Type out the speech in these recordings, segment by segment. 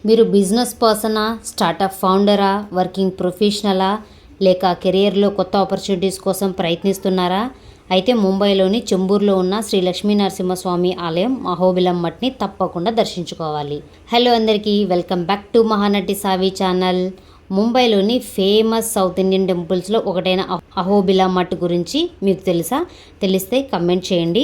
మీరు బిజినెస్ పర్సనా, startup ఫౌండరా, working ప్రొఫెషనలా, లేక కెరియర్లో కొత్త ఆపర్చునిటీస్ కోసం ప్రయత్నిస్తున్నారా? అయితే ముంబైలోని చెంబూర్లో ఉన్న శ్రీ లక్ష్మీ నరసింహస్వామి ఆలయం అహోబిలం మట్ని తప్పకుండా దర్శించుకోవాలి. హలో అందరికీ, welcome back to Mahanati Savi channel. ముంబైలోని ఫేమస్ సౌత్ ఇండియన్ టెంపుల్స్లో ఒకటైన అహోబిలా మట్ గురించి మీకు తెలుసా? తెలిస్తే కమెంట్ చేయండి.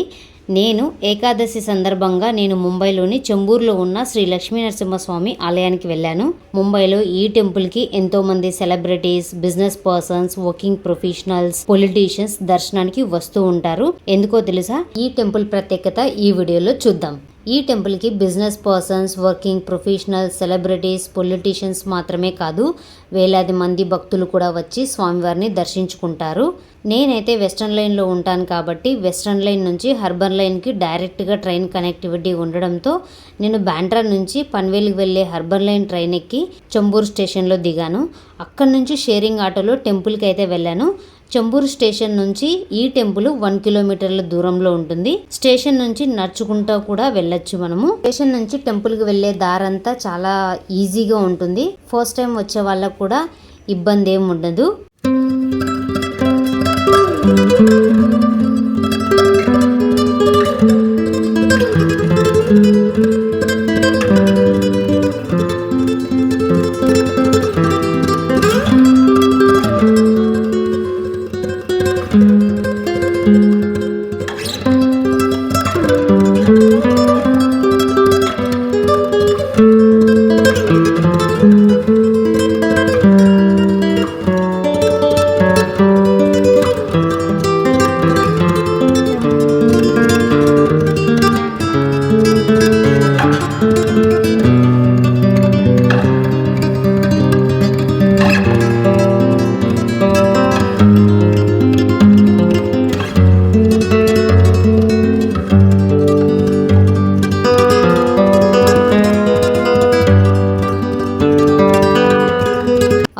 నేను ఏకాదశి సందర్భంగా నేను ముంబైలోని చెంబూర్లో ఉన్న శ్రీ లక్ష్మీ నరసింహస్వామి ఆలయానికి వెళ్ళాను. ముంబైలో ఈ టెంపుల్కి ఎంతోమంది celebrities, business persons, working professionals, politicians దర్శనానికి వస్తూ ఉంటారు. ఎందుకో తెలుసా? ఈ టెంపుల్ ప్రత్యేకత ఈ వీడియోలో చూద్దాం. ఈ టెంపుల్కి business persons, working professionals, celebrities, politicians మాత్రమే కాదు, వేలాది మంది భక్తులు కూడా వచ్చి స్వామివారిని దర్శించుకుంటారు. నేనైతే వెస్ట్రన్ లైన్లో ఉంటాను కాబట్టి వెస్ట్రన్ లైన్ నుంచి హర్బన్ లైన్కి డైరెక్ట్గా ట్రైన్ కనెక్టివిటీ ఉండడంతో నేను బాండ్రా నుంచి పన్వేల్కి వెళ్ళే హర్బన్ లైన్ ట్రైన్ ఎక్కి చెంబూరు స్టేషన్లో దిగాను. అక్కడి నుంచి షేరింగ్ ఆటోలో టెంపుల్కి అయితే వెళ్ళాను. చెంబూరు స్టేషన్ నుంచి ఈ టెంపుల్ 1 కిలోమీటర్ల దూరంలో ఉంటుంది. స్టేషన్ నుంచి నడుచుకుంటూ కూడా వెళ్ళొచ్చు మనము. స్టేషన్ నుంచి టెంపుల్కి వెళ్ళే దారంతా చాలా ఈజీగా ఉంటుంది. ఫస్ట్ టైం వచ్చే వాళ్ళకు కూడా ఇబ్బంది ఏమి ఉండదు.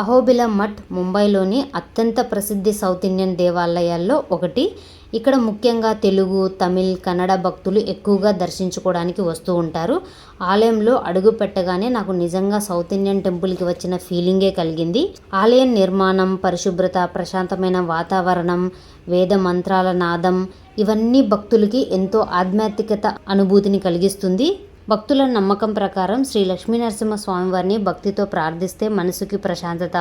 అహోబిలం మఠ్ ముంబైలోని అత్యంత ప్రసిద్ధి సౌత్ ఇండియన్ దేవాలయాల్లో ఒకటి. ఇక్కడ ముఖ్యంగా తెలుగు, తమిళ్, కన్నడ భక్తులు ఎక్కువగా దర్శించుకోవడానికి వస్తూ ఉంటారు. ఆలయంలో అడుగు పెట్టగానే నాకు నిజంగా సౌత్ ఇండియన్ టెంపుల్కి వచ్చిన ఫీలింగే కలిగింది. ఆలయం నిర్మాణం, పరిశుభ్రత, ప్రశాంతమైన వాతావరణం, వేద మంత్రాల నాదం ఇవన్నీ భక్తులకి ఎంతో ఆధ్యాత్మికత అనుభూతిని కలిగిస్తుంది. భక్తుల నమ్మకం ప్రకారం శ్రీ లక్ష్మీ నరసింహ స్వామివారిని భక్తితో ప్రార్థిస్తే మనసుకి ప్రశాంతత,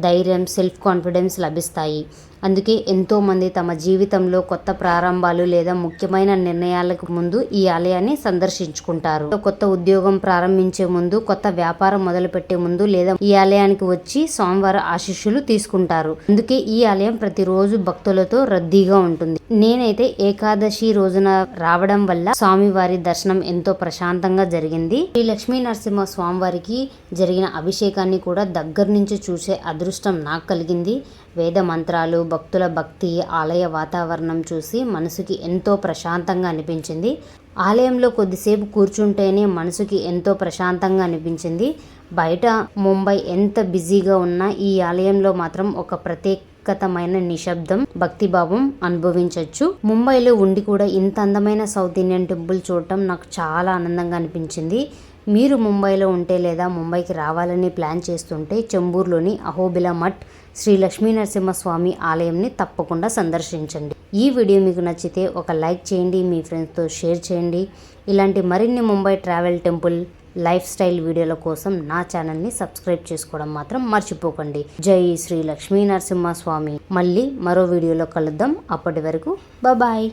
ధైర్యం, సెల్ఫ్ కాన్ఫిడెన్స్ లభిస్తాయి. అందుకే ఎంతోమంది తమ జీవితంలో కొత్త ప్రారంభాలు లేదా ముఖ్యమైన నిర్ణయాలకు ముందు ఈ ఆలయాన్ని సందర్శించుకుంటారు. కొత్త ఉద్యోగం ప్రారంభించే ముందు, కొత్త వ్యాపారం మొదలుపెట్టే ముందు లేదా ఈ ఆలయానికి వచ్చి స్వామివారి ఆశీస్సులు తీసుకుంటారు. అందుకే ఈ ఆలయం ప్రతిరోజు భక్తులతో రద్దీగా ఉంటుంది. నేనైతే ఏకాదశి రోజున రావడం వల్ల స్వామివారి దర్శనం ఎంతో ప్రశాంతంగా జరిగింది. శ్రీ లక్ష్మీ నరసింహ స్వామివారికి జరిగిన అభిషేకాన్ని కూడా దగ్గర నుంచి చూసే అదృష్టం నాకు కలిగింది. వేద మంత్రాలు, భక్తుల భక్తి, ఆలయ వాతావరణం చూసి మనసుకి ఎంతో ప్రశాంతంగా అనిపించింది. ఆలయంలో కొద్దిసేపు కూర్చుంటేనే మనసుకి ఎంతో ప్రశాంతంగా అనిపించింది. బయట ముంబై ఎంత బిజీగా ఉన్నా ఈ ఆలయంలో మాత్రం ఒక ప్రత్యేకమైన నిశ్శబ్దం, భక్తిభావం అనుభవించవచ్చు. ముంబైలో ఉండి కూడా ఇంత అందమైన సౌత్ ఇండియన్ టెంపుల్ చూడటం నాకు చాలా ఆనందంగా అనిపించింది. మీరు ముంబైలో ఉంటే లేదా ముంబైకి రావాలని ప్లాన్ చేస్తుంటే చెంబూర్లోని అహోబిలా మఠ్ శ్రీ లక్ష్మీ నరసింహస్వామి ఆలయంని తప్పకుండా సందర్శించండి. ఈ వీడియో మీకు నచ్చితే ఒక లైక్ చేయండి, మీ ఫ్రెండ్స్తో షేర్ చేయండి. ఇలాంటి మరిన్ని Mumbai travel, temple, life style వీడియోల కోసం నా ఛానల్ని సబ్స్క్రైబ్ చేసుకోవడం మాత్రం మర్చిపోకండి. జై శ్రీ లక్ష్మీ నరసింహస్వామి. మళ్ళీ మరో వీడియోలో కలుద్దాం. అప్పటి వరకు బాయ్.